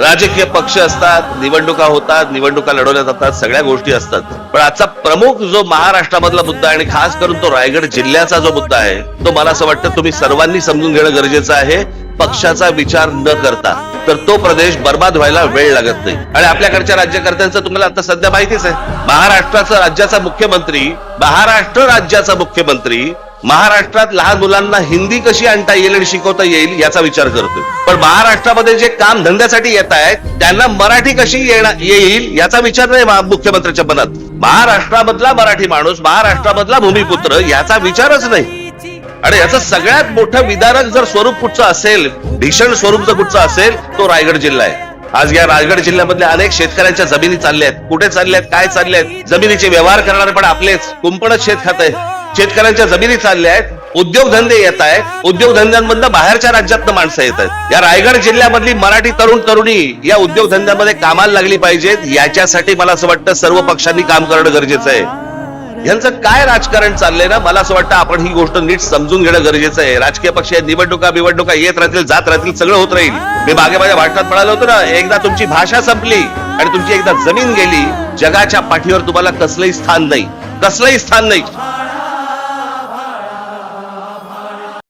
राजकीय पक्ष असतात, निवडणुका होतात, निवडणुका लढवल्या जातात, सगळ्या गोष्टी असतात. पण आजचा प्रमुख जो महाराष्ट्रामधला मुद्दा आणि खास करून तो रायगड जिल्ह्याचा जो मुद्दा आहे, तो मला असं वाटतं तुम्ही सर्वांनी समजून घेणं गरजेचं आहे. पक्षाचा विचार न करता तर तो प्रदेश बर्बाद व्हायला वेळ लागत नाही. आणि आपल्याकडच्या राज्यकर्त्यांचं तुम्हाला आता सध्या माहितीच आहे. महाराष्ट्र राज्याचा मुख्यमंत्री महाराष्ट्रात लहान मुलांना हिंदी कशी आणता येईल आणि शिकवता येईल याचा विचार करतोय. पण महाराष्ट्रामध्ये जे काम धंद्यासाठी येत आहेत त्यांना मराठी कशी येईल याचा विचार नाही मुख्यमंत्र्यांच्या मनात. महाराष्ट्रामधला मराठी माणूस, महाराष्ट्रामधला भूमिपुत्र याचा विचारच नाही. आणि याचं सगळ्यात मोठं विदारक जर स्वरूप कुठचं असेल, भीषण स्वरूप जर कुठचं असेल, तो रायगड जिल्हा आहे. आज या रायगड जिल्ह्यामधल्या अनेक शेतकऱ्यांच्या जमिनी चालल्या आहेत. कुठे चालल्या आहेत, काय चालल्या आहेत? जमिनीचे व्यवहार करणारे पण आपलेच, कुंपणच शेत खात आहे. शेतकऱ्यांच्या जमिनी चालल्या आहेत, उद्योगधंदे येत आहेत, उद्योगधंद्यांमधनं बाहेरच्या राज्यातनं माणसं येत आहेत. या रायगड जिल्ह्यामधली मराठी तरुणी या उद्योगधंद्यामध्ये कामाला लागली पाहिजेत. याच्यासाठी मला असं वाटतं सर्व पक्षांनी काम करणं गरजेचं आहे. यांचं काय राजकारण चाललंय ना, मला असं वाटतं आपण ही गोष्ट नीट समजून घेणं गरजेचं आहे. राजकीय पक्ष निवडणुका येत राहतील, जात राहतील, सगळं होत राहील. मी मागे माझ्या भाषणात म्हणालो होतो ना, एकदा तुमची भाषा संपली आणि तुमची एकदा जमीन गेली, जगाच्या पाठीवर तुम्हाला कसलंही स्थान नाही.